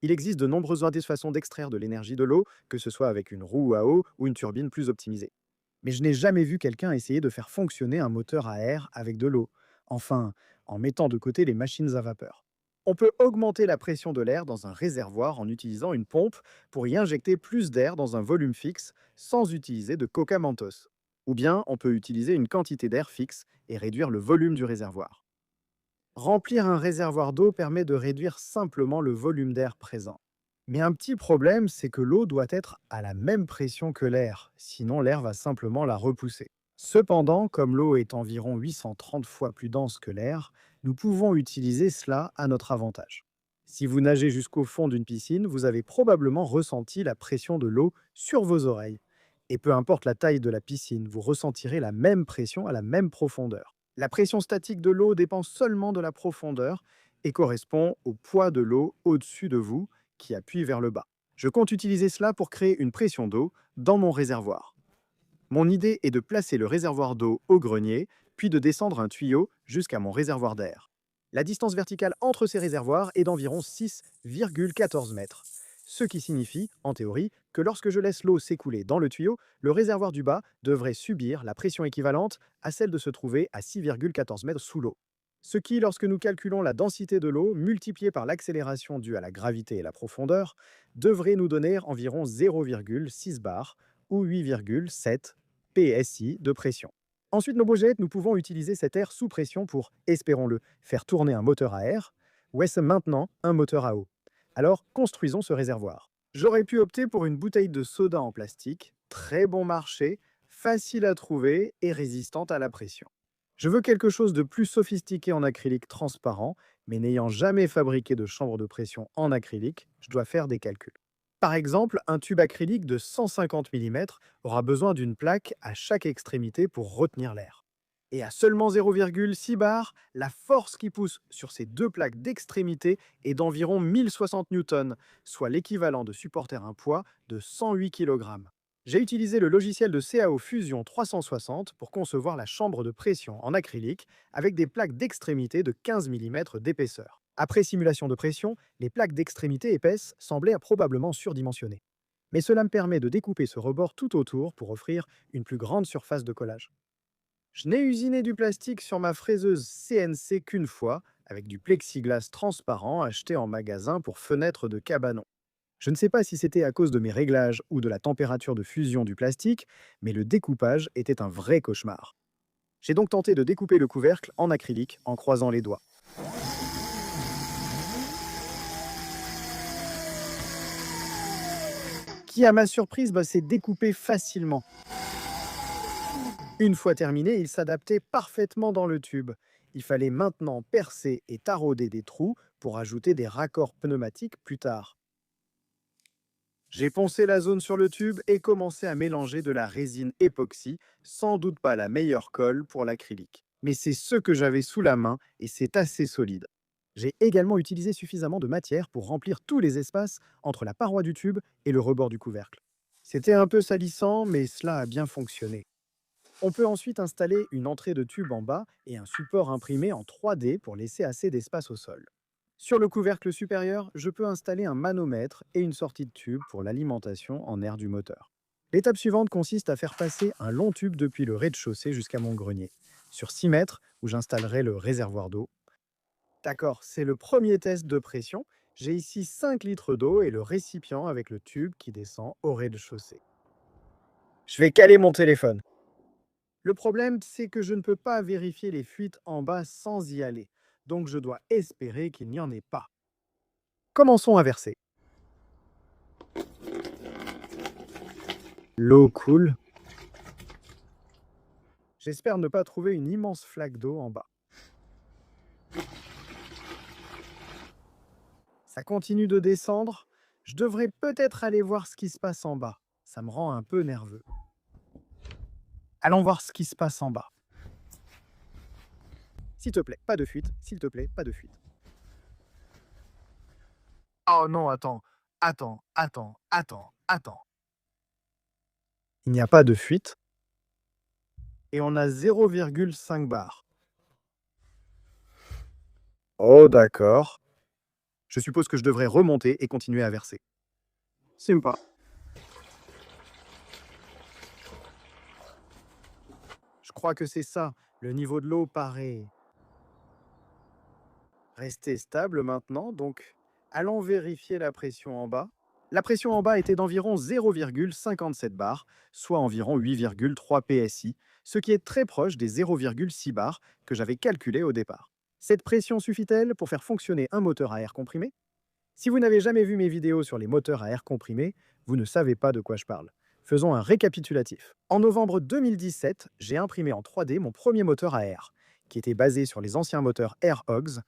Il existe de nombreuses façons d'extraire de l'énergie de l'eau, que ce soit avec une roue à eau ou une turbine plus optimisée. Mais je n'ai jamais vu quelqu'un essayer de faire fonctionner un moteur à air avec de l'eau. Enfin, en mettant de côté les machines à vapeur. On peut augmenter la pression de l'air dans un réservoir en utilisant une pompe pour y injecter plus d'air dans un volume fixe sans utiliser de coca mentos. Ou bien on peut utiliser une quantité d'air fixe et réduire le volume du réservoir. Remplir un réservoir d'eau permet de réduire simplement le volume d'air présent. Mais un petit problème, c'est que l'eau doit être à la même pression que l'air, sinon l'air va simplement la repousser. Cependant, comme l'eau est environ 830 fois plus dense que l'air, nous pouvons utiliser cela à notre avantage. Si vous nagez jusqu'au fond d'une piscine, vous avez probablement ressenti la pression de l'eau sur vos oreilles. Et peu importe la taille de la piscine, vous ressentirez la même pression à la même profondeur. La pression statique de l'eau dépend seulement de la profondeur et correspond au poids de l'eau au-dessus de vous qui appuie vers le bas. Je compte utiliser cela pour créer une pression d'eau dans mon réservoir. Mon idée est de placer le réservoir d'eau au grenier, puis de descendre un tuyau jusqu'à mon réservoir d'air. La distance verticale entre ces réservoirs est d'environ 6,14 mètres, ce qui signifie, en théorie, que lorsque je laisse l'eau s'écouler dans le tuyau, le réservoir du bas devrait subir la pression équivalente à celle de se trouver à 6,14 mètres sous l'eau. Ce qui, lorsque nous calculons la densité de l'eau multipliée par l'accélération due à la gravité et la profondeur, devrait nous donner environ 0,6 bar ou 8,7 PSI de pression. Ensuite, nos bogettes, nous pouvons utiliser cet air sous pression pour, espérons-le, faire tourner un moteur à air, ou est-ce maintenant un moteur à eau? Alors, construisons ce réservoir. J'aurais pu opter pour une bouteille de soda en plastique, très bon marché, facile à trouver et résistante à la pression. Je veux quelque chose de plus sophistiqué en acrylique transparent, mais n'ayant jamais fabriqué de chambre de pression en acrylique, je dois faire des calculs. Par exemple, un tube acrylique de 150 mm aura besoin d'une plaque à chaque extrémité pour retenir l'air. Et à seulement 0,6 bar, la force qui pousse sur ces deux plaques d'extrémité est d'environ 1060 newtons, soit l'équivalent de supporter un poids de 108 kg. J'ai utilisé le logiciel de CAO Fusion 360 pour concevoir la chambre de pression en acrylique avec des plaques d'extrémité de 15 mm d'épaisseur. Après simulation de pression, les plaques d'extrémité épaisses semblaient probablement surdimensionnées. Mais cela me permet de découper ce rebord tout autour pour offrir une plus grande surface de collage. Je n'ai usiné du plastique sur ma fraiseuse CNC qu'une fois, avec du plexiglas transparent acheté en magasin pour fenêtres de cabanon. Je ne sais pas si c'était à cause de mes réglages ou de la température de fusion du plastique, mais le découpage était un vrai cauchemar. J'ai donc tenté de découper le couvercle en acrylique en croisant les doigts. Qui, à ma surprise, s'est découpé facilement. Une fois terminé, il s'adaptait parfaitement dans le tube. Il fallait maintenant percer et tarauder des trous pour ajouter des raccords pneumatiques plus tard. J'ai poncé la zone sur le tube et commencé à mélanger de la résine époxy, sans doute pas la meilleure colle pour l'acrylique. Mais c'est ce que j'avais sous la main et c'est assez solide. J'ai également utilisé suffisamment de matière pour remplir tous les espaces entre la paroi du tube et le rebord du couvercle. C'était un peu salissant, mais cela a bien fonctionné. On peut ensuite installer une entrée de tube en bas et un support imprimé en 3D pour laisser assez d'espace au sol. Sur le couvercle supérieur, je peux installer un manomètre et une sortie de tube pour l'alimentation en air du moteur. L'étape suivante consiste à faire passer un long tube depuis le rez-de-chaussée jusqu'à mon grenier, sur 6 mètres où j'installerai le réservoir d'eau. D'accord, c'est le premier test de pression. J'ai ici 5 litres d'eau et le récipient avec le tube qui descend au rez-de-chaussée. Je vais caler mon téléphone. Le problème, c'est que je ne peux pas vérifier les fuites en bas sans y aller, donc je dois espérer qu'il n'y en ait pas. Commençons à verser. L'eau coule. J'espère ne pas trouver une immense flaque d'eau en bas. Ça continue de descendre. Je devrais peut-être aller voir ce qui se passe en bas. Ça me rend un peu nerveux. Allons voir ce qui se passe en bas. S'il te plaît, pas de fuite. S'il te plaît, pas de fuite. Oh non, attends. Attends. Il n'y a pas de fuite. Et on a 0,5 bar. Oh d'accord. Je suppose que je devrais remonter et continuer à verser. Sympa. Je crois que c'est ça. Le niveau de l'eau paraît rester stable maintenant, donc allons vérifier la pression en bas. La pression en bas était d'environ 0,57 bar, soit environ 8,3 PSI, ce qui est très proche des 0,6 bar que j'avais calculé au départ. Cette pression suffit-elle pour faire fonctionner un moteur à air comprimé? Si vous n'avez jamais vu mes vidéos sur les moteurs à air comprimé, vous ne savez pas de quoi je parle. Faisons un récapitulatif. En novembre 2017, j'ai imprimé en 3D mon premier moteur à air, qui était basé sur les anciens moteurs Air Hogs.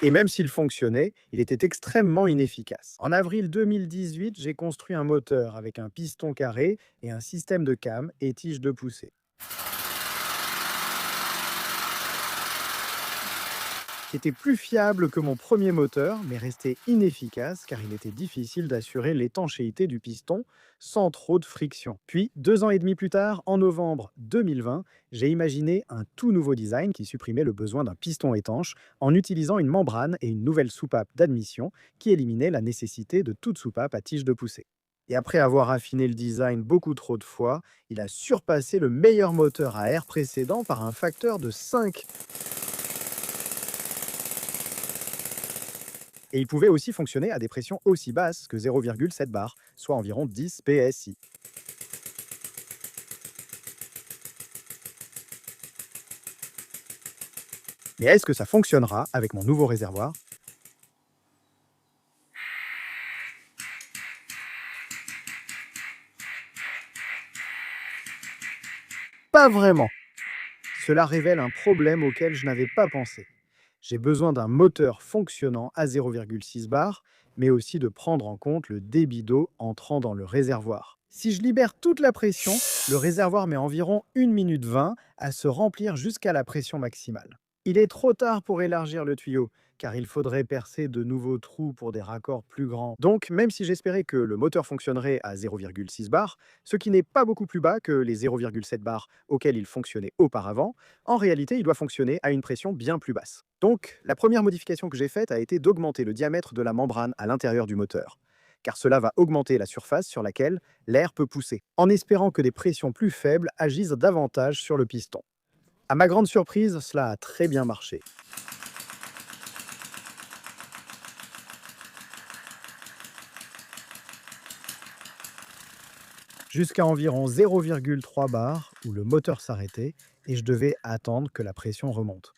Et même s'il fonctionnait, il était extrêmement inefficace. En avril 2018, j'ai construit un moteur avec un piston carré et un système de cam et tige de poussée, qui était plus fiable que mon premier moteur, mais restait inefficace car il était difficile d'assurer l'étanchéité du piston sans trop de friction. Puis, 2 ans et demi plus tard, en novembre 2020, j'ai imaginé un tout nouveau design qui supprimait le besoin d'un piston étanche en utilisant une membrane et une nouvelle soupape d'admission qui éliminait la nécessité de toute soupape à tige de poussée. Et après avoir affiné le design beaucoup trop de fois, il a surpassé le meilleur moteur à air précédent par un facteur de 5. Et il pouvait aussi fonctionner à des pressions aussi basses que 0,7 bar, soit environ 10 PSI. Mais est-ce que ça fonctionnera avec mon nouveau réservoir? Pas vraiment. Cela révèle un problème auquel je n'avais pas pensé. J'ai besoin d'un moteur fonctionnant à 0,6 bar, mais aussi de prendre en compte le débit d'eau entrant dans le réservoir. Si je libère toute la pression, le réservoir met environ 1 minute 20 à se remplir jusqu'à la pression maximale. Il est trop tard pour élargir le tuyau, car il faudrait percer de nouveaux trous pour des raccords plus grands. Donc, même si j'espérais que le moteur fonctionnerait à 0,6 bar, ce qui n'est pas beaucoup plus bas que les 0,7 bars auxquels il fonctionnait auparavant, en réalité, il doit fonctionner à une pression bien plus basse. Donc, la première modification que j'ai faite a été d'augmenter le diamètre de la membrane à l'intérieur du moteur, car cela va augmenter la surface sur laquelle l'air peut pousser, en espérant que des pressions plus faibles agissent davantage sur le piston. À ma grande surprise, cela a très bien marché. Jusqu'à environ 0,3 bar où le moteur s'arrêtait et je devais attendre que la pression remonte.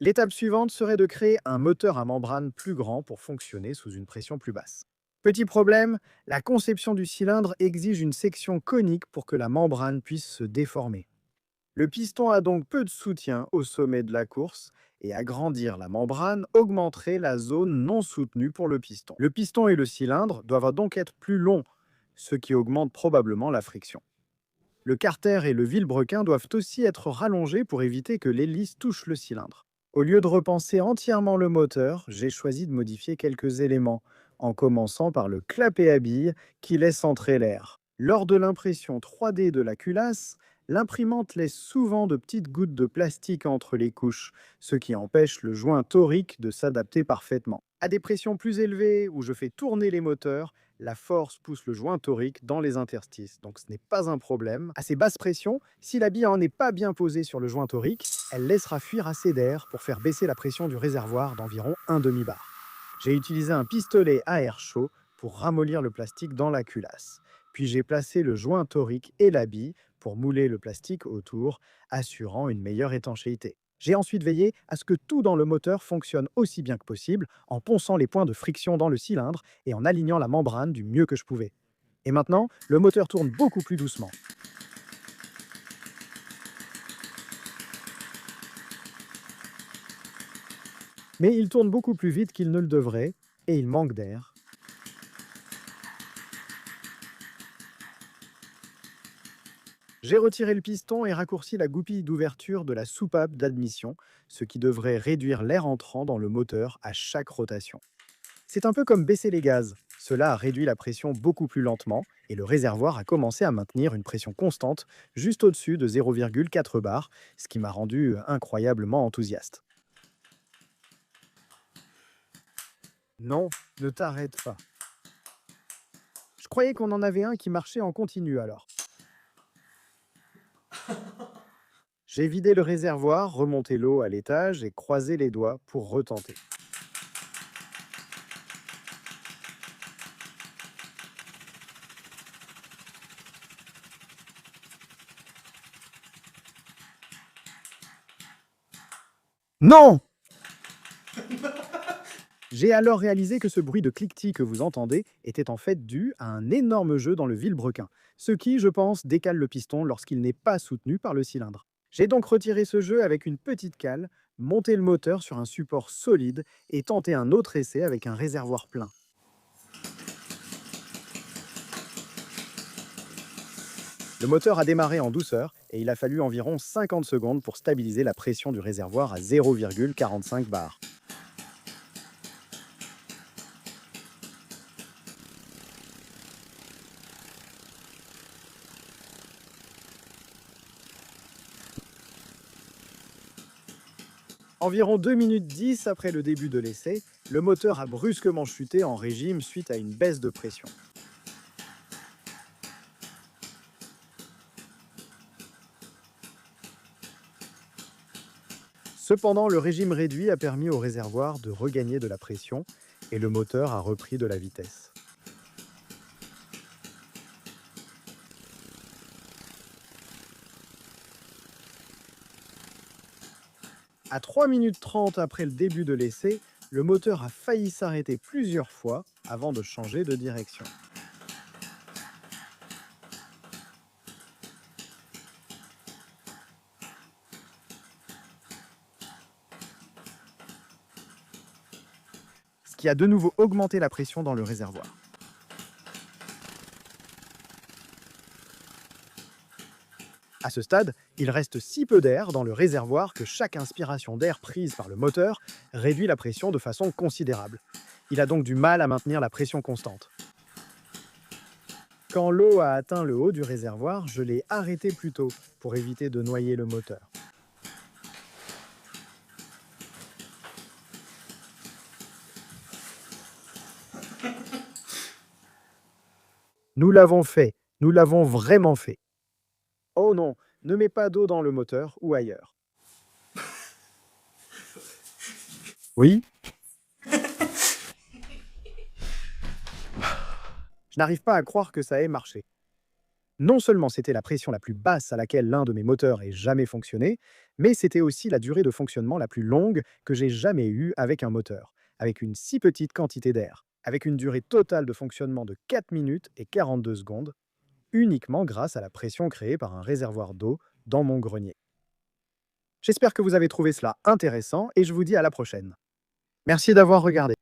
L'étape suivante serait de créer un moteur à membrane plus grand pour fonctionner sous une pression plus basse. Petit problème, la conception du cylindre exige une section conique pour que la membrane puisse se déformer. Le piston a donc peu de soutien au sommet de la course et agrandir la membrane augmenterait la zone non soutenue pour le piston. Le piston et le cylindre doivent donc être plus longs, ce qui augmente probablement la friction. Le carter et le vilebrequin doivent aussi être rallongés pour éviter que l'hélice touche le cylindre. Au lieu de repenser entièrement le moteur, j'ai choisi de modifier quelques éléments, en commençant par le clapet à billes qui laisse entrer l'air. Lors de l'impression 3D de la culasse, l'imprimante laisse souvent de petites gouttes de plastique entre les couches, ce qui empêche le joint torique de s'adapter parfaitement. À des pressions plus élevées, où je fais tourner les moteurs, la force pousse le joint torique dans les interstices, donc ce n'est pas un problème. À ces basses pressions, si la bille n'est pas bien posée sur le joint torique, elle laissera fuir assez d'air pour faire baisser la pression du réservoir d'environ 1 demi-bar. J'ai utilisé un pistolet à air chaud pour ramollir le plastique dans la culasse. Puis j'ai placé le joint torique et la bille pour mouler le plastique autour, assurant une meilleure étanchéité. J'ai ensuite veillé à ce que tout dans le moteur fonctionne aussi bien que possible, en ponçant les points de friction dans le cylindre et en alignant la membrane du mieux que je pouvais. Et maintenant, le moteur tourne beaucoup plus doucement. Mais il tourne beaucoup plus vite qu'il ne le devrait, et il manque d'air. J'ai retiré le piston et raccourci la goupille d'ouverture de la soupape d'admission, ce qui devrait réduire l'air entrant dans le moteur à chaque rotation. C'est un peu comme baisser les gaz. Cela a réduit la pression beaucoup plus lentement et le réservoir a commencé à maintenir une pression constante juste au-dessus de 0,4 bar, ce qui m'a rendu incroyablement enthousiaste. Non, ne t'arrête pas. Je croyais qu'on en avait un qui marchait en continu alors. J'ai vidé le réservoir, remonté l'eau à l'étage et croisé les doigts pour retenter. Non! J'ai alors réalisé que ce bruit de cliquetis que vous entendez était en fait dû à un énorme jeu dans le vilebrequin, ce qui, je pense, décale le piston lorsqu'il n'est pas soutenu par le cylindre. J'ai donc retiré ce jeu avec une petite cale, monté le moteur sur un support solide et tenté un autre essai avec un réservoir plein. Le moteur a démarré en douceur et il a fallu environ 50 secondes pour stabiliser la pression du réservoir à 0,45 bar. Environ 2 minutes 10 après le début de l'essai, le moteur a brusquement chuté en régime suite à une baisse de pression. Cependant, le régime réduit a permis au réservoir de regagner de la pression et le moteur a repris de la vitesse. À 3 minutes 30 après le début de l'essai, le moteur a failli s'arrêter plusieurs fois avant de changer de direction. Ce qui a de nouveau augmenté la pression dans le réservoir. À ce stade, il reste si peu d'air dans le réservoir que chaque inspiration d'air prise par le moteur réduit la pression de façon considérable. Il a donc du mal à maintenir la pression constante. Quand l'eau a atteint le haut du réservoir, je l'ai arrêté plus tôt pour éviter de noyer le moteur. Nous l'avons fait, nous l'avons vraiment fait. Oh non, ne mets pas d'eau dans le moteur ou ailleurs. Oui? Je n'arrive pas à croire que ça ait marché. Non seulement c'était la pression la plus basse à laquelle l'un de mes moteurs ait jamais fonctionné, mais c'était aussi la durée de fonctionnement la plus longue que j'ai jamais eue avec un moteur, avec une si petite quantité d'air, avec une durée totale de fonctionnement de 4 minutes et 42 secondes, uniquement grâce à la pression créée par un réservoir d'eau dans mon grenier. J'espère que vous avez trouvé cela intéressant et je vous dis à la prochaine. Merci d'avoir regardé.